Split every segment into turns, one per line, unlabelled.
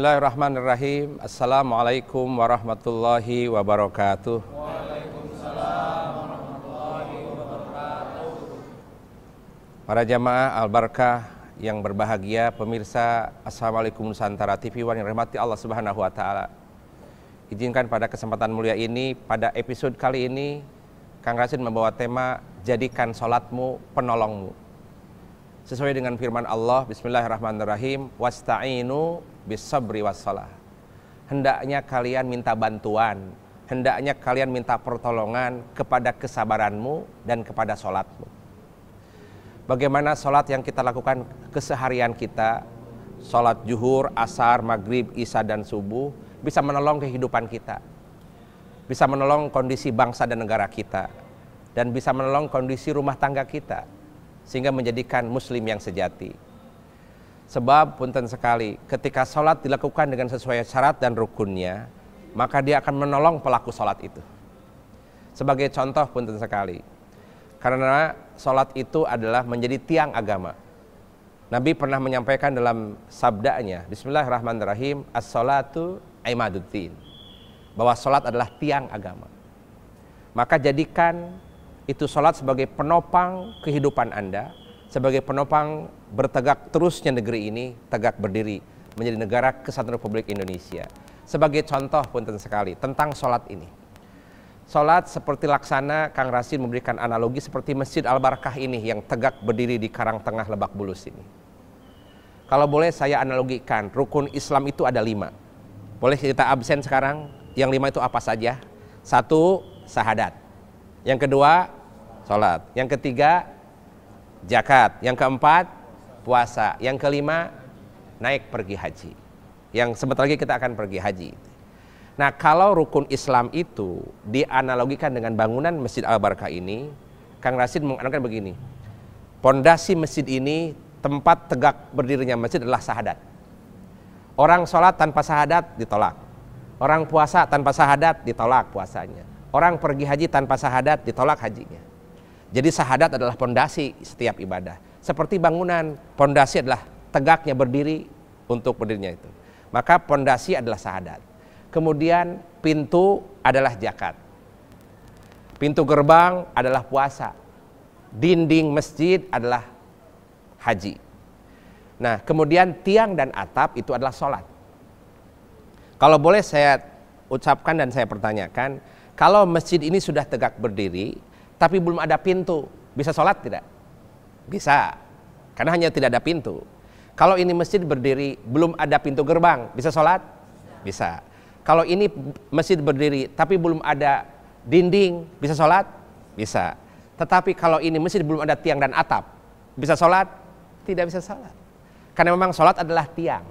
Bismillahirrahmanirrahim. Assalamualaikum warahmatullahi wabarakatuh.
Waalaikumsalam warahmatullahi wabarakatuh.
Para jamaah Al-Barakah yang berbahagia, pemirsa Assalamualaikum Nusantara TV One yang rahmati Allah Subhanahu wa taala. Izinkan pada kesempatan mulia ini, pada episode kali ini Kang Rasid membawa tema jadikan salatmu penolongmu. Sesuai dengan firman Allah, Bismillahirrahmanirrahim, wasta'inu bis-sabri was-shalah. Hendaknya kalian minta bantuan, hendaknya kalian minta pertolongan kepada kesabaranmu dan kepada salatmu. Bagaimana salat yang kita lakukan keseharian kita, salat zuhur, asar, maghrib, isya dan subuh bisa menolong kehidupan kita, bisa menolong kondisi bangsa dan negara kita, dan bisa menolong kondisi rumah tangga kita, sehingga menjadikan muslim yang sejati. Sebab punten sekali, ketika sholat dilakukan dengan sesuai syarat dan rukunnya, maka dia akan menolong pelaku sholat itu. Sebagai contoh punten sekali, karena sholat itu adalah menjadi tiang agama. Nabi pernah menyampaikan dalam sabdanya, Bismillahirrahmanirrahim, as-sholatu imaduddin, bahwa sholat adalah tiang agama. Maka jadikan itu sholat sebagai penopang kehidupan Anda, sebagai penopang bertegak terusnya negeri ini tegak berdiri menjadi negara kesatuan Republik Indonesia. Sebagai contoh punten sekali tentang sholat ini. Sholat seperti laksana, Kang Rasid memberikan analogi seperti Masjid Al-Barakah ini yang tegak berdiri di Karangtengah Lebak Bulus ini. Kalau boleh saya analogikan, rukun Islam itu ada 5. Boleh kita absen sekarang? Yang 5 itu apa saja? 1, syahadat. Yang kedua, sholat. Yang ketiga, zakat. Yang keempat, puasa. Yang kelima, naik pergi haji. Yang sebentar lagi kita akan pergi haji. Nah, kalau rukun Islam itu dianalogikan dengan bangunan Masjid Al-Barakah ini, Kang Rasid menganalogkan begini. Pondasi masjid ini, tempat tegak berdirinya masjid adalah syahadat. Orang sholat tanpa syahadat ditolak. Orang puasa tanpa syahadat ditolak puasanya. Orang pergi haji tanpa syahadat ditolak hajinya. Jadi syahadat adalah pondasi setiap ibadah. Seperti bangunan, pondasi adalah tegaknya berdiri untuk berdirinya itu. Maka pondasi adalah syahadat. Kemudian pintu adalah zakat. Pintu gerbang adalah puasa. Dinding masjid adalah haji. Nah, kemudian tiang dan atap itu adalah sholat. Kalau boleh saya ucapkan dan saya pertanyakan, kalau masjid ini sudah tegak berdiri, tapi belum ada pintu, bisa sholat tidak? Bisa, karena hanya tidak ada pintu. Kalau ini masjid berdiri, belum ada pintu gerbang, bisa sholat? Bisa. Kalau ini masjid berdiri, tapi belum ada dinding, bisa sholat? Bisa. Tetapi kalau ini masjid belum ada tiang dan atap, bisa sholat? Tidak bisa sholat. Karena memang sholat adalah tiang.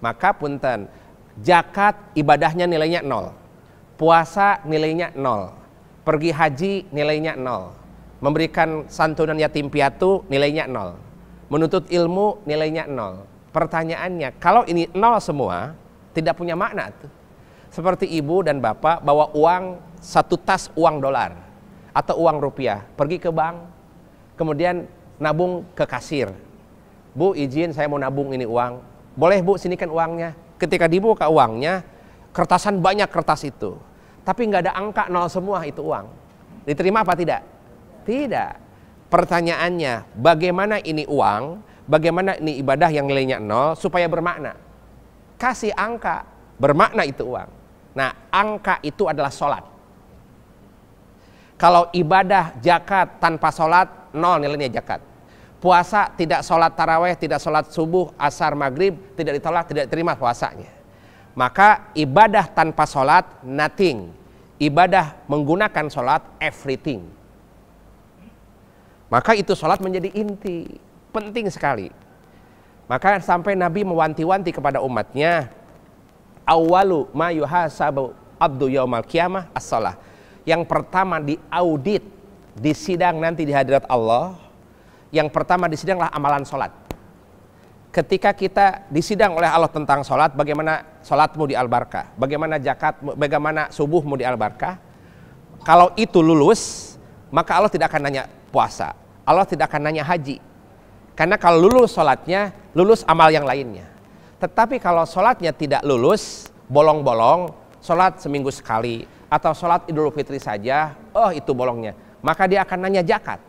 Maka punten, zakat ibadahnya nilainya 0. Puasa nilainya 0. Pergi haji nilainya 0. Memberikan santunan yatim piatu nilainya 0. Menuntut ilmu nilainya 0. Pertanyaannya, kalau ini 0 semua, tidak punya makna tuh. Seperti ibu dan bapak bawa uang, 1 tas uang dolar atau uang rupiah, pergi ke bank, kemudian nabung ke kasir. Bu, izin saya mau nabung ini uang. Boleh bu, sinikan uangnya. Ketika dibuka uangnya, kertasan banyak kertas itu. Tapi nggak ada angka 0 semua itu uang. Diterima apa tidak? Tidak. Pertanyaannya, bagaimana ini uang, bagaimana ini ibadah yang nilainya 0 supaya bermakna? Kasih angka, bermakna itu uang. Nah, angka itu adalah sholat. Kalau ibadah zakat tanpa sholat, 0 nilainya zakat. Puasa tidak sholat taraweh, tidak sholat subuh, asar, maghrib, tidak ditolak, tidak diterima puasanya. Maka ibadah tanpa sholat, nothing. Ibadah menggunakan sholat, everything. Maka itu sholat menjadi inti, penting sekali. Maka sampai Nabi mewanti-wanti kepada umatnya, awwalu ma yuhasabu abdu yaumal qiyamah as-shalah. Yang pertama diaudit, disidang nanti di hadirat Allah, yang pertama disidanglah amalan sholat. Ketika kita disidang oleh Allah tentang sholat, bagaimana sholatmu di Al-Barakah, bagaimana zakatmu, bagaimana subuhmu di Al-Barakah. Kalau itu lulus, maka Allah tidak akan nanya puasa, Allah tidak akan nanya haji. Karena kalau lulus sholatnya, lulus amal yang lainnya. Tetapi kalau sholatnya tidak lulus, bolong-bolong, sholat seminggu sekali, atau sholat Idul Fitri saja, oh itu bolongnya, maka dia akan nanya zakat.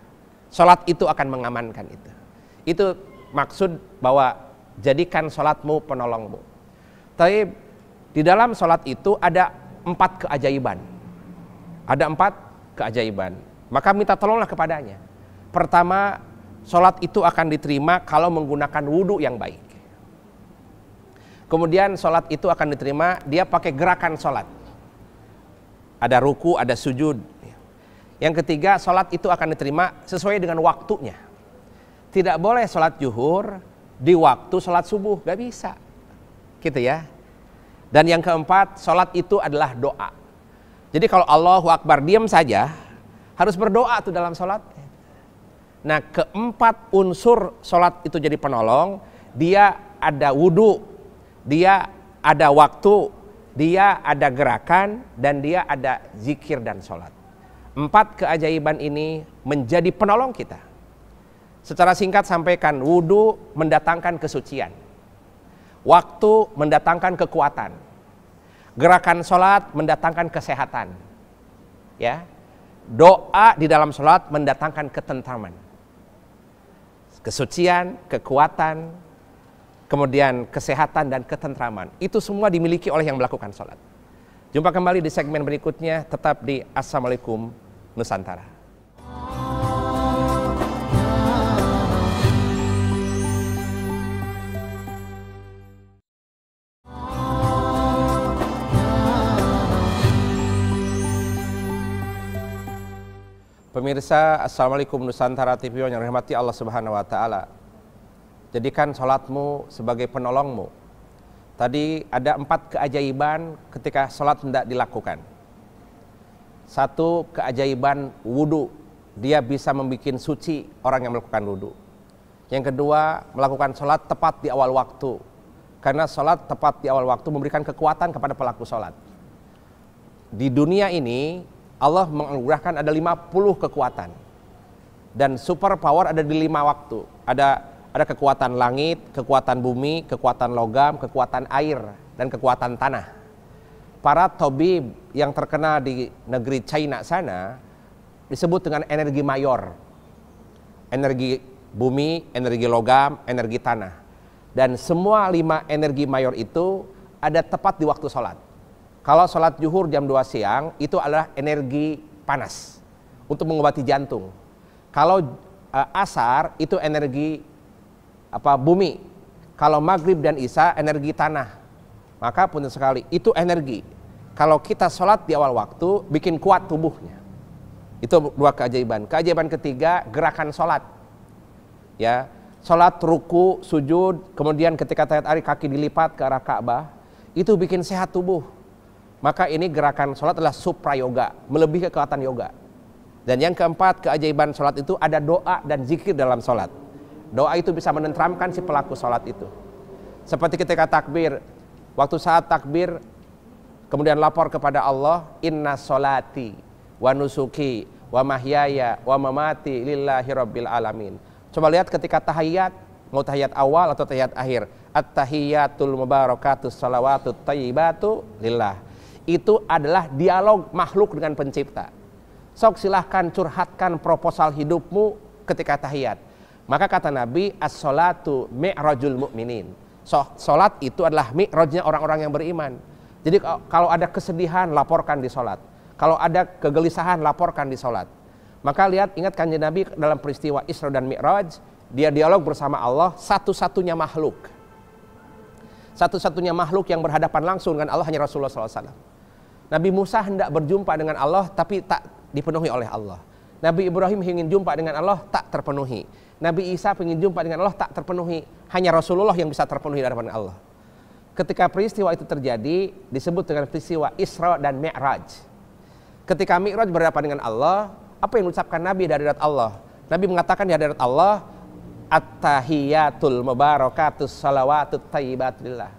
Sholat itu akan mengamankan itu. Itu maksud bahwa jadikan sholatmu penolongmu. Tapi di dalam sholat itu ada 4 keajaiban. Ada 4 keajaiban. Maka minta tolonglah kepadanya. Pertama, sholat itu akan diterima kalau menggunakan wudhu yang baik. Kemudian sholat itu akan diterima dia pakai gerakan sholat. Ada ruku, ada sujud. Yang ketiga, sholat itu akan diterima sesuai dengan waktunya. Tidak boleh sholat zuhur di waktu sholat subuh, gak bisa. Gitu ya. Dan yang keempat, sholat itu adalah doa. Jadi kalau Allahu Akbar diam saja, harus berdoa tuh dalam sholat. Nah, keempat unsur sholat itu jadi penolong. Dia ada wudhu, dia ada waktu, dia ada gerakan, dan dia ada zikir dan sholat. 4 keajaiban ini menjadi penolong kita. Secara singkat sampaikan, wudhu mendatangkan kesucian, waktu mendatangkan kekuatan, gerakan sholat mendatangkan kesehatan, ya. Doa di dalam sholat mendatangkan ketentraman, kesucian, kekuatan, kemudian kesehatan dan ketentraman. Itu semua dimiliki oleh yang melakukan sholat. Jumpa kembali di segmen berikutnya, tetap di Assalamualaikum Nusantara. Pemirsa Assalamualaikum Nusantara TV yang dirahmati Allah Subhanahu wa taala. Jadikan sholatmu sebagai penolongmu. Tadi ada 4 keajaiban ketika sholat hendak dilakukan. 1, keajaiban wudhu. Dia bisa membuat suci orang yang melakukan wudhu. Yang kedua, melakukan sholat tepat di awal waktu. Karena sholat tepat di awal waktu memberikan kekuatan kepada pelaku sholat. Di dunia ini Allah menganugerahkan ada 50 kekuatan. Dan super power ada di 5 waktu. Ada kekuatan langit, kekuatan bumi, kekuatan logam, kekuatan air, dan kekuatan tanah. Para tabib yang terkenal di negeri China sana disebut dengan energi mayor. Energi bumi, energi logam, energi tanah. Dan semua 5 energi mayor itu ada tepat di waktu sholat. Kalau sholat zuhur jam 2 siang itu adalah energi panas untuk mengobati jantung. Kalau asar itu energi bumi. Kalau maghrib dan isya energi tanah. Maka punten sekali itu energi. Kalau kita sholat di awal waktu bikin kuat tubuhnya. Itu 2 keajaiban. Keajaiban ketiga, gerakan sholat. Ya, sholat ruku, sujud, kemudian ketika tahiyat akhir kaki dilipat ke arah Ka'bah, itu bikin sehat tubuh. Maka ini gerakan sholat adalah supra yoga, melebihi kekuatan yoga. Dan yang keempat, keajaiban sholat itu ada doa dan zikir dalam sholat. Doa itu bisa menenteramkan si pelaku sholat itu. Seperti ketika takbir, waktu saat takbir, kemudian lapor kepada Allah, inna sholati wa nusuki wa mahyaya wa mamati lillahi rabbil alamin. Coba lihat ketika tahiyat, mau tahiyat awal atau tahiyat akhir. At-tahiyatul mubarakatus salawatut tayyibatu lillah. Itu adalah dialog makhluk dengan pencipta. Sok silahkan curhatkan proposal hidupmu ketika tahiyat. Maka kata Nabi, as-sholatu mi'rajul mu'minin. Sholat itu adalah mi'rajnya orang-orang yang beriman. Jadi kalau ada kesedihan, laporkan di sholat. Kalau ada kegelisahan, laporkan di sholat. Maka lihat, ingat kanjeng Nabi dalam peristiwa Isra dan Mi'raj, dia dialog bersama Allah, satu-satunya makhluk. Satu-satunya makhluk yang berhadapan langsung dengan Allah hanya Rasulullah SAW. Nabi Musa hendak berjumpa dengan Allah, tapi tak dipenuhi oleh Allah. Nabi Ibrahim ingin jumpa dengan Allah, tak terpenuhi. Nabi Isa ingin jumpa dengan Allah, tak terpenuhi. Hanya Rasulullah yang bisa terpenuhi di hadapan Allah. Ketika peristiwa itu terjadi, disebut dengan peristiwa Isra dan Mi'raj. Ketika Mi'raj berhadapan dengan Allah, apa yang diucapkan Nabi dari hadirat Allah? Nabi mengatakan di hadirat Allah, at-tahiyatul mubarakatus salawatut tayyibatillah.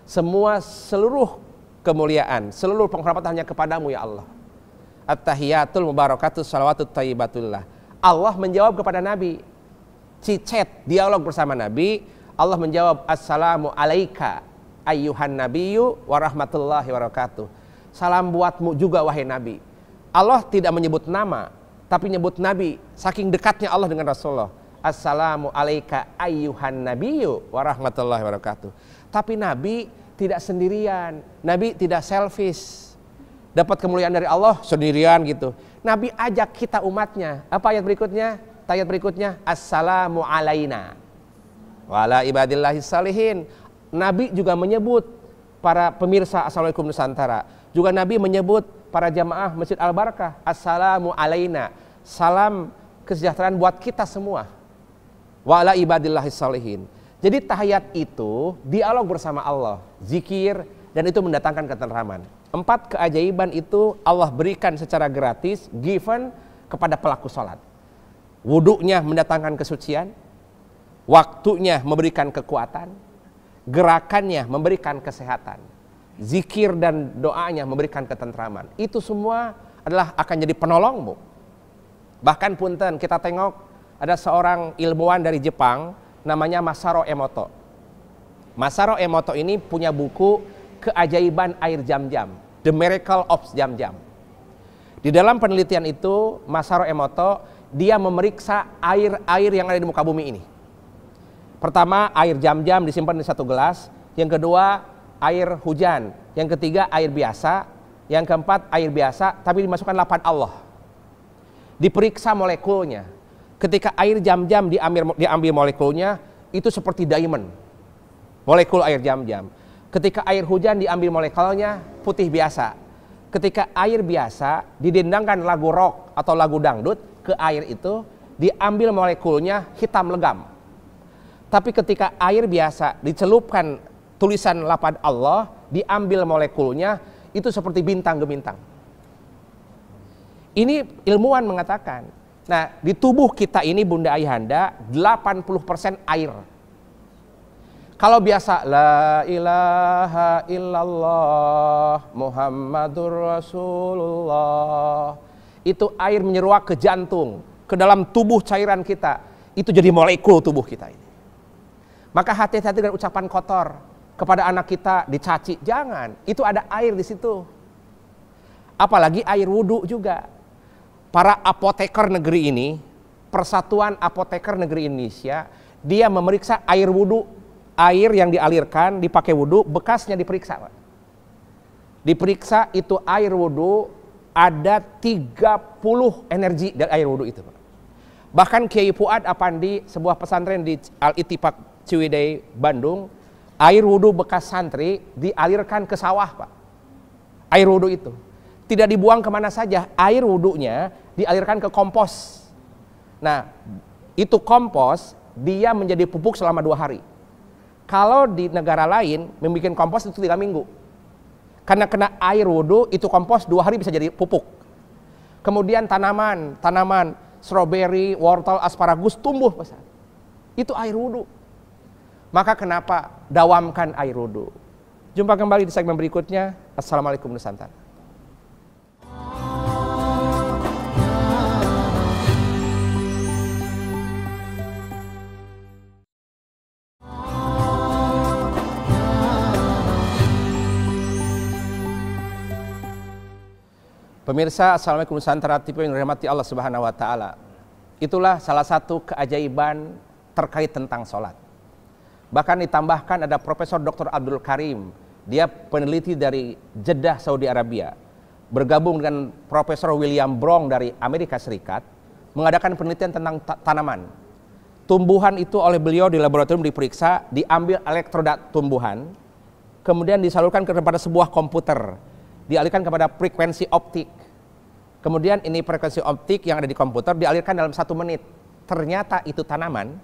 Seluruh kemuliaan, seluruh penghormatan hanya kepadamu ya Allah. At-tahiyatul mubarakatus salawatut tayyibatillah. Allah menjawab kepada Nabi. Cicet dialog bersama Nabi, Allah menjawab, assalamu alaika ayyuhan nabiyyu wa rahmatullahi wabarakatuh. Salam buatmu juga wahai Nabi. Allah tidak menyebut nama, tapi menyebut Nabi. Saking dekatnya Allah dengan Rasulullah. Assalamu alaika ayyuhan nabiyyu wa rahmatullahi wabarakatuh. Tapi Nabi tidak sendirian. Nabi tidak selfish. Dapat kemuliaan dari Allah sendirian gitu. Nabi ajak kita umatnya. Apa ayat berikutnya? Ayat berikutnya, assalamu alaina wa ala ibadillahis salihin. Nabi juga menyebut para pemirsa Assalamualaikum Nusantara. Juga Nabi menyebut para jamaah Masjid Al-Barakah, assalamu alaina. Salam kesejahteraan buat kita semua. Wa ala ibadillahis salihin. Jadi tahiyat itu dialog bersama Allah, zikir, dan itu mendatangkan ketenteraman. 4 keajaiban itu Allah berikan secara gratis, given kepada pelaku sholat. Wudunya mendatangkan kesucian, waktunya memberikan kekuatan, gerakannya memberikan kesehatan, zikir dan doanya memberikan ketenteraman. Itu semua adalah akan jadi penolongmu. Bahkan punten, kita tengok ada seorang ilmuwan dari Jepang namanya Masaru Emoto. Masaru Emoto ini punya buku Keajaiban Air Jam-Jam, The Miracle of Jam-Jam. Di dalam penelitian itu Masaru Emoto dia memeriksa air-air yang ada di muka bumi ini. Pertama, air jam-jam disimpan di satu gelas. Yang kedua, air hujan. Yang ketiga, air biasa. Yang keempat, air biasa tapi dimasukkan lapan Allah. Diperiksa molekulnya. Ketika air jam-jam diambil molekulnya, itu seperti diamond. Molekul air jam-jam. Ketika air hujan diambil molekulnya, putih biasa. Ketika air biasa didendangkan lagu rock atau lagu dangdut ke air itu, diambil molekulnya hitam legam. Tapi ketika air biasa dicelupkan tulisan lafaz Allah, diambil molekulnya, itu seperti bintang gemintang. Ini ilmuwan mengatakan. Nah, di tubuh kita ini Bunda Ayahanda 80% air. Kalau biasa la ilaha illallah Muhammadur Rasulullah, itu air menyeruak ke jantung, ke dalam tubuh cairan kita, itu jadi molekul tubuh kita ini. Maka hati-hati dengan ucapan kotor kepada anak kita, dicaci, jangan. Itu ada air di situ. Apalagi air wudhu juga. Para apoteker negeri ini, Persatuan Apoteker Negeri Indonesia, dia memeriksa air wudhu, air yang dialirkan dipakai wudhu, bekasnya diperiksa, Pak. Diperiksa itu air wudhu ada 30 energi dari air wudhu itu, Pak. Bahkan Kiai Fuad Apandi, sebuah pesantren di Al-Ittifaq Ciwidey, Bandung, air wudhu bekas santri dialirkan ke sawah, Pak. Air wudhu itu tidak dibuang kemana saja, air wudhunya dialirkan ke kompos. Nah, itu kompos dia menjadi pupuk selama 2 hari. Kalau di negara lain membuat kompos itu 3 minggu. Karena kena air wudhu, itu kompos 2 hari bisa jadi pupuk. Kemudian tanaman stroberi, wortel, asparagus tumbuh besar. Itu air wudhu. Maka kenapa dawamkan air wudhu? Jumpa kembali di segmen berikutnya. Assalamualaikum Nusantara. Pemirsa Assalamualaikum Nusantara TV yang dirahmati Allah Subhanahu wa taala. Itulah salah satu keajaiban terkait tentang sholat. Bahkan ditambahkan ada Profesor Dr. Abdul Karim, dia peneliti dari Jeddah, Saudi Arabia, bergabung dengan Profesor William Brong dari Amerika Serikat, mengadakan penelitian tentang tanaman. Tumbuhan itu oleh beliau di laboratorium diperiksa, diambil elektroda tumbuhan, kemudian disalurkan kepada sebuah komputer, dialihkan kepada frekuensi optik. Kemudian ini frekuensi optik yang ada di komputer dialirkan dalam 1 menit. Ternyata itu tanaman,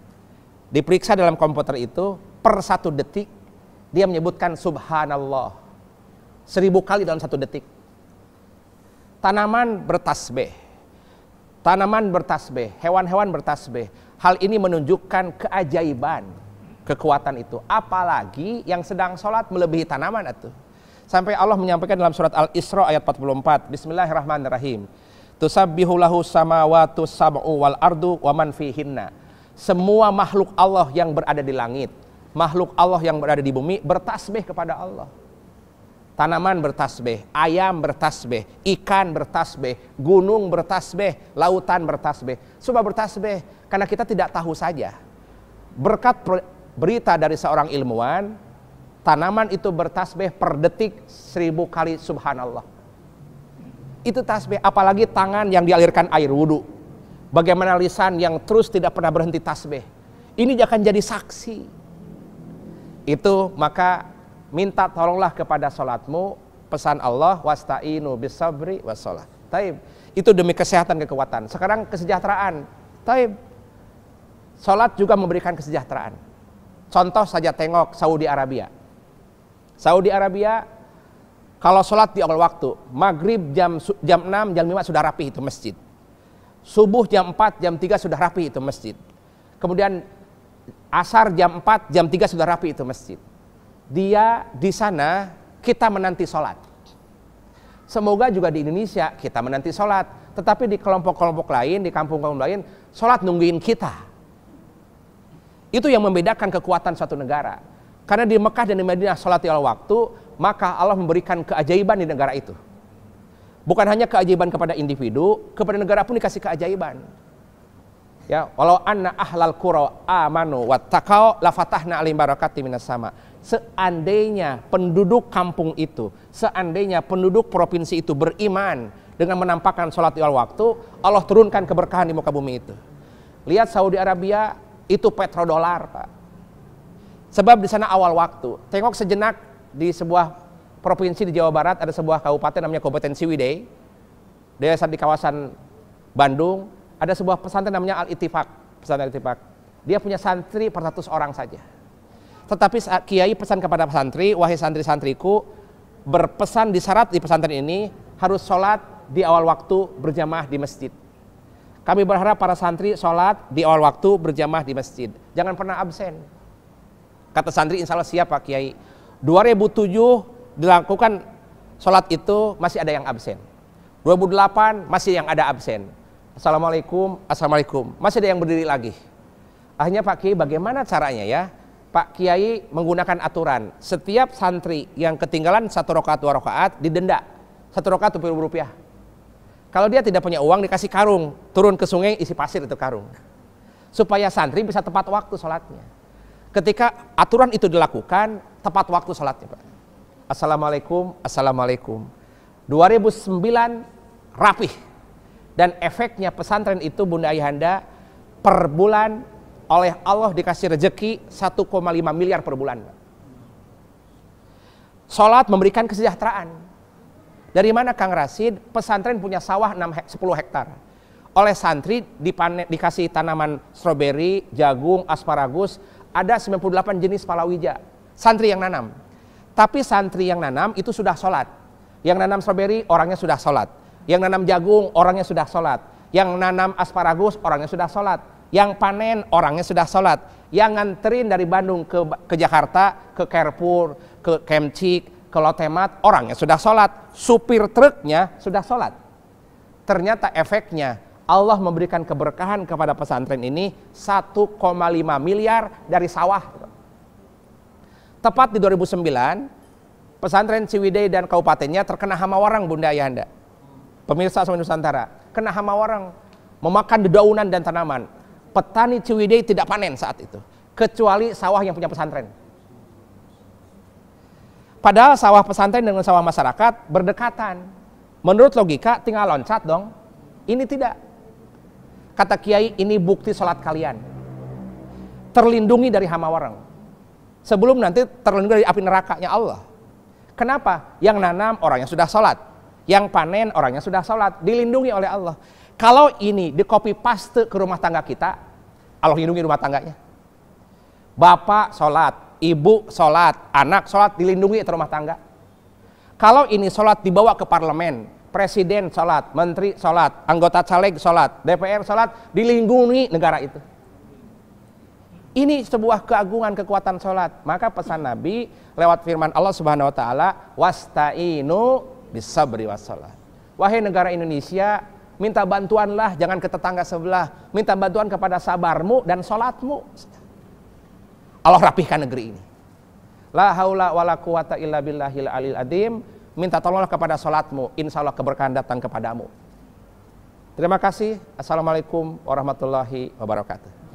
diperiksa dalam komputer itu per 1 detik dia menyebutkan subhanallah 1000 kali dalam 1 detik. Tanaman bertasbih, hewan-hewan bertasbih. Hal ini menunjukkan keajaiban, kekuatan itu. Apalagi yang sedang sholat melebihi tanaman itu. Sampai Allah menyampaikan dalam surat Al-Isra ayat 44. Bismillahirrahmanirrahim. Tusabbihu lahu samawatu sab'u wal ardu wa man fihinna. Semua makhluk Allah yang berada di langit makhluk Allah yang berada di bumi bertasbih kepada Allah. Tanaman bertasbih, ayam bertasbih, ikan bertasbih, gunung bertasbih, lautan bertasbih. Semua bertasbih karena kita tidak tahu saja. Berkat berita dari seorang ilmuwan, tanaman itu bertasbih per detik 1000 kali subhanallah. Itu tasbih, apalagi tangan yang dialirkan air wudhu. Bagaimana lisan yang terus tidak pernah berhenti tasbih. Ini akan jadi saksi. Itu maka minta tolonglah kepada sholatmu, pesan Allah, wasta'inu bisabri wassalah. Taib. Itu demi kesehatan, kekuatan. Sekarang kesejahteraan. Taib. Sholat juga memberikan kesejahteraan. Contoh saja tengok Saudi Arabia. Saudi Arabia kalau sholat di awal waktu, maghrib jam 6, jam 5 sudah rapi itu masjid. Subuh jam 4, jam 3 sudah rapi itu masjid. Kemudian asar jam 4, jam 3 sudah rapi itu masjid. Dia di sana kita menanti sholat. Semoga juga di Indonesia kita menanti sholat. Tetapi di kelompok-kelompok lain, di kampung-kampung lain, sholat nungguin kita. Itu yang membedakan kekuatan suatu negara. Karena di Mekah dan di Madinah sholat di awal waktu, maka Allah memberikan keajaiban di negara itu. Bukan hanya keajaiban kepada individu, kepada negara pun dikasih keajaiban. Ya, walau anna ahlal qura amanu wattaqau la fatahna alaihim barakatim minas sama. Seandainya penduduk kampung itu, seandainya penduduk provinsi itu beriman dengan menampakkan sholat di awal waktu, Allah turunkan keberkahan di muka bumi itu. Lihat Saudi Arabia itu petrodolar, Pak. Sebab di sana awal waktu. Tengok sejenak di sebuah provinsi di Jawa Barat ada sebuah kabupaten namanya Kabupaten Ciwidey. Desa di kawasan Bandung. Ada sebuah pesantren namanya Al-Ittifaq, pesantren Al-Ittifaq. Dia punya santri per 100 orang saja. Tetapi kiai pesan kepada santri, wahai santri-santriku, berpesan di syarat di pesantren ini harus sholat di awal waktu berjamaah di masjid. Kami berharap para santri sholat di awal waktu berjamaah di masjid. Jangan pernah absen. Kata santri, insya Allah siap Pak Kiai. 2007 dilakukan sholat itu masih ada yang absen. 2008 masih yang ada absen. Assalamualaikum, assalamualaikum. Masih ada yang berdiri lagi. Akhirnya Pak Kiai bagaimana caranya ya? Pak Kiai menggunakan aturan. Setiap santri yang ketinggalan 1 rakaat 2 rakaat didenda 1 rakaat Rp20.000. Kalau dia tidak punya uang dikasih karung, turun ke sungai isi pasir itu karung. Supaya santri bisa tepat waktu sholatnya. Ketika aturan itu dilakukan, tepat waktu sholatnya Pak. Assalamualaikum, assalamualaikum. 2009 rapih. Dan efeknya pesantren itu Bunda Ayahanda per bulan oleh Allah dikasih rezeki 1,5 miliar per bulan. Sholat memberikan kesejahteraan. Dari mana Kang Rasid? Pesantren punya sawah 10 hektar. Oleh santri dikasih tanaman stroberi, jagung, asparagus, ada 98 jenis palawija. Santri yang nanam. Tapi santri yang nanam itu sudah sholat. Yang nanam stroberi orangnya sudah sholat. Yang nanam jagung orangnya sudah sholat. Yang nanam asparagus orangnya sudah sholat. Yang panen orangnya sudah sholat. Yang nganterin dari Bandung ke Jakarta, ke Carrefour, ke Kemcik, ke Lotemat orangnya sudah sholat. Supir truknya sudah sholat. Ternyata efeknya Allah memberikan keberkahan kepada pesantren ini 1,5 miliar dari sawah. Tepat di 2009 pesantren Ciwidey dan kabupatennya terkena hama warang Bunda Ayahanda. Pemirsa semuanya Nusantara, kena hama warang, memakan dedaunan dan tanaman. Petani Ciwidey tidak panen saat itu, kecuali sawah yang punya pesantren. Padahal sawah pesantren dengan sawah masyarakat berdekatan. Menurut logika tinggal loncat dong. Ini tidak. Kata Kiai, ini bukti sholat kalian. Terlindungi dari hama warang. Sebelum nanti terlindungi dari api nerakanya Allah. Kenapa? Yang nanam orangnya sudah sholat. Yang panen orangnya sudah sholat, dilindungi oleh Allah. Kalau ini di copy paste ke rumah tangga kita, Allah lindungi rumah tangganya. Bapak sholat, ibu sholat, anak sholat, dilindungi itu rumah tangga. Kalau ini sholat dibawa ke parlemen, presiden sholat, menteri sholat, anggota caleg sholat, DPR sholat, dilindungi negara itu. Ini sebuah keagungan kekuatan sholat. Maka pesan Nabi lewat firman Allah Subhanahu Wa Taala, wasta'inu bisabri wassalah. Wahai negara Indonesia, minta bantuanlah, jangan ke tetangga sebelah. Minta bantuan kepada sabarmu dan sholatmu. Allah rapihkan negeri ini. La haula wala quwata illa billahil alil adim. Minta tolonglah kepada salatmu, insya Allah keberkahan datang kepadamu. Terima kasih. Assalamualaikum warahmatullahi wabarakatuh.